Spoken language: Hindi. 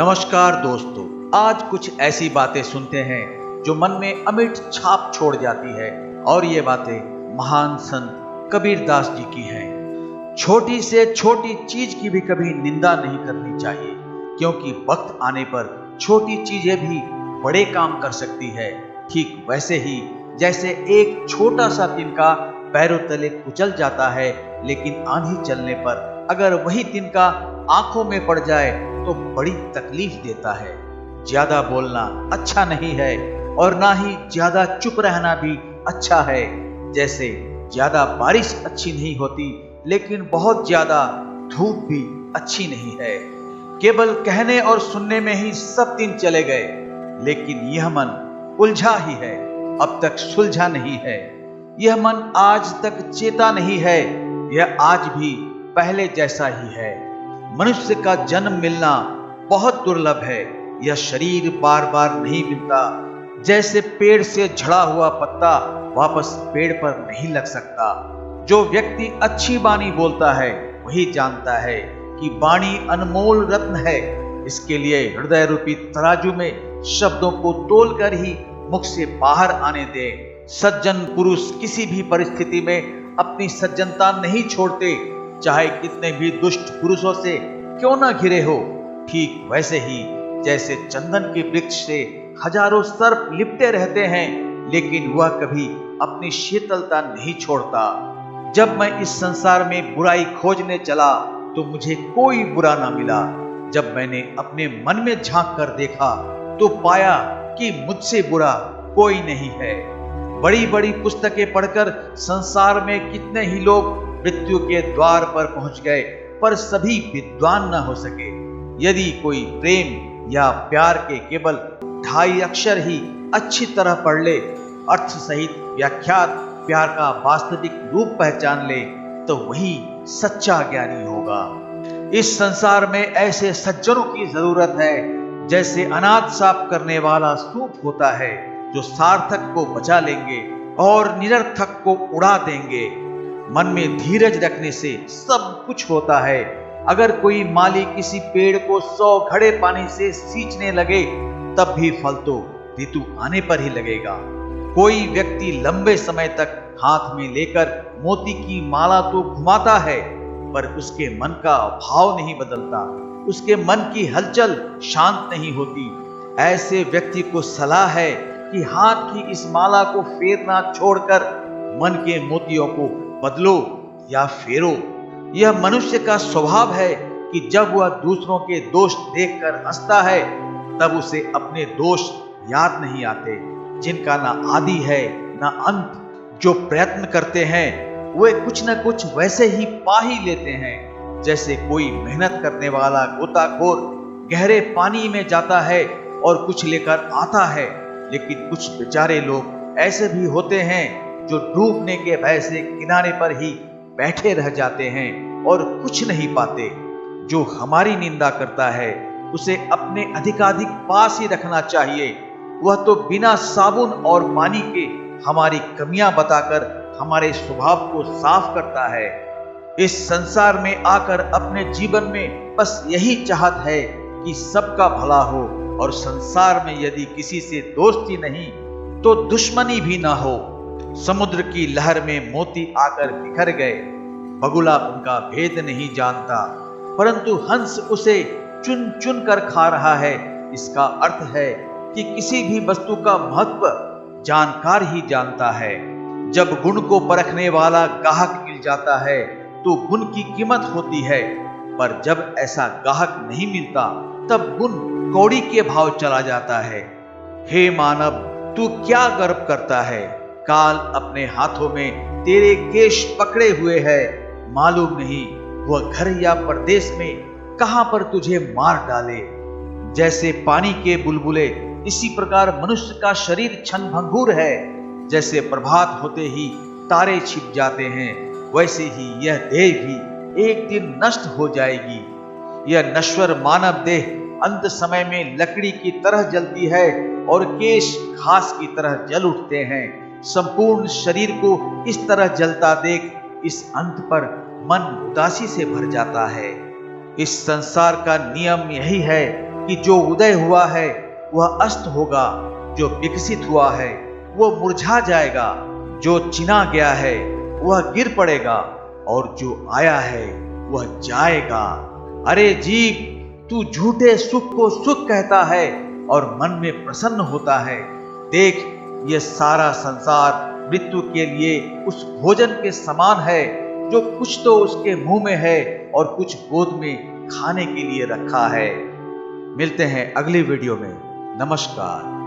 नमस्कार दोस्तों, आज कुछ ऐसी बातें सुनते हैं जो मन में अमिट छाप छोड़ जाती है। और ये बातें महान संत कबीरदास जी की हैं। छोटी से छोटी चीज की भी कभी निंदा नहीं करनी चाहिए, क्योंकि वक्त आने पर छोटी चीजें भी बड़े काम कर सकती है। ठीक वैसे ही जैसे एक छोटा सा तिनका पैरों तले कुचल जाता है, लेकिन आंधी चलने पर अगर वही तिनका आंखों में पड़ जाए तो बड़ी तकलीफ देता है। ज्यादा बोलना अच्छा नहीं है और ना ही ज्यादा चुप रहना भी अच्छा है। जैसे ज्यादा बारिश अच्छी नहीं होती, लेकिन बहुत ज्यादा धूप भी अच्छी नहीं है। केवल कहने और सुनने में ही सब दिन चले गए, लेकिन यह मन उलझा ही है, अब तक सुलझा नहीं है। यह मन आज तक चेता नहीं है, यह आज भी पहले जैसा ही है। मनुष्य का जन्म मिलना बहुत दुर्लभ है। यह शरीर बार बार नहीं मिलता। जैसे पेड़ से झड़ा हुआ पत्ता वापस पेड़ पर नहीं लग सकता। जो व्यक्ति अच्छी वाणी बोलता है वही जानता है कि वाणी अनमोल रत्न है। इसके लिए हृदय रूपी तराजू में शब्दों को तोलकर ही मुख से बाहर आने दे। सज्जन पुरुष किसी भी परिस्थिति में अपनी सज्जनता नहीं छोड़ते, चाहे कितने भी दुष्ट पुरुषों से क्यों ना घिरे हो। ठीक वैसे ही जैसे चंदन के वृक्ष से हजारों सर्प लिपटे रहते हैं, लेकिन वह कभी अपनी शीतलता नहीं छोड़ता। जब मैं इस संसार में बुराई खोजने चला तो मुझे कोई बुरा ना मिला। जब मैंने अपने मन में झांक कर देखा तो पाया कि मुझसे बुरा कोई नहीं है। बड़ी बड़ी पुस्तकें पढ़कर संसार में कितने ही लोग मृत्यु के द्वार पर पहुंच गए, पर सभी विद्वान न हो सके। यदि कोई प्रेम या प्यार के केवल 2.5 अक्षर ही अच्छी तरह पढ़ ले, अर्थ सहित व्याख्यात प्यार का वास्तविक रूप पहचान ले, तो वही सच्चा ज्ञानी होगा। इस संसार में ऐसे सज्जनों की जरूरत है जैसे अनाज साफ करने वाला सूप होता है, जो सार्थक को बचा लेंगे और निरर्थक को उड़ा देंगे। मन में धीरज रखने से सब कुछ होता है। अगर कोई माली किसी पेड़ को 100 घड़े पानी से सींचने लगे, तब भी फल तो ऋतु आने पर ही लगेगा। कोई व्यक्ति लंबे समय तक हाथ में लेकर मोती की माला तो घुमाता है, पर उसके मन का भाव नहीं बदलता, उसके मन की हलचल शांत नहीं होती। ऐसे व्यक्ति को सलाह है कि हाथ की इस माला को फेरना छोड़कर मन के मोतियों को बदलो या फेरो। यह मनुष्य का स्वभाव है कि जब वह दूसरों के दोष देखकर हंसता है, तब उसे अपने दोष याद नहीं आते, जिनका ना आदि है ना अंत। जो प्रयत्न करते हैं वे कुछ न कुछ वैसे ही पा ही लेते हैं। जैसे कोई मेहनत करने वाला गोताखोर गहरे पानी में जाता है और कुछ लेकर आता है, लेकिन कुछ बेचारे लोग ऐसे भी होते हैं जो डूबने के भय से किनारे पर ही बैठे रह जाते हैं और कुछ नहीं पाते। जो हमारी निंदा करता है उसे अपने अधिकाधिक पास ही रखना चाहिए। वह तो बिना साबुन और पानी के हमारी कमियां बताकर हमारे स्वभाव को साफ करता है। इस संसार में आकर अपने जीवन में बस यही चाहत है कि सबका भला हो, और संसार में यदि किसी से दोस्ती नहीं तो दुश्मनी भी ना हो। समुद्र की लहर में मोती आकर बिखर गए, बगुला उनका भेद नहीं जानता, परंतु हंस उसे चुन चुन कर खा रहा है। इसका अर्थ है कि किसी भी वस्तु का महत्व जानकार ही जानता है। जब गुण को परखने वाला गाहक मिल जाता है तो गुण की कीमत होती है, पर जब ऐसा गाहक नहीं मिलता तब गुण कौड़ी के भाव चला जाता है। हे मानव, तू क्या गर्व करता है? काल अपने हाथों में तेरे केश पकड़े हुए है। मालूम नहीं वह घर या परदेश में कहां पर तुझे मार डाले। जैसे पानी के बुलबुले, इसी प्रकार मनुष्य का शरीर क्षणभंगुर है। जैसे प्रभात होते ही तारे छिप जाते हैं, वैसे ही यह देह भी एक दिन नष्ट हो जाएगी। यह नश्वर मानव देह अंत समय में लकड़ी की तरह जलती है और केश घास की तरह जल उठते हैं। संपूर्ण शरीर को इस तरह जलता देख इस अंत पर मन उदासी से भर जाता है। इस संसार का नियम यही है कि कि जो उदय हुआ है वह अस्त होगा, जो विकसित हुआ है वह मुरझा जाएगा, जो चिना गया है वह गिर पड़ेगा और जो आया है वह जाएगा। अरे जीव, तू झूठे सुख को सुख कहता है और मन में प्रसन्न होता है। देख, ये सारा संसार मृत्यु के लिए उस भोजन के समान है जो कुछ तो उसके मुंह में है और कुछ गोद में खाने के लिए रखा है। मिलते हैं अगली वीडियो में। नमस्कार।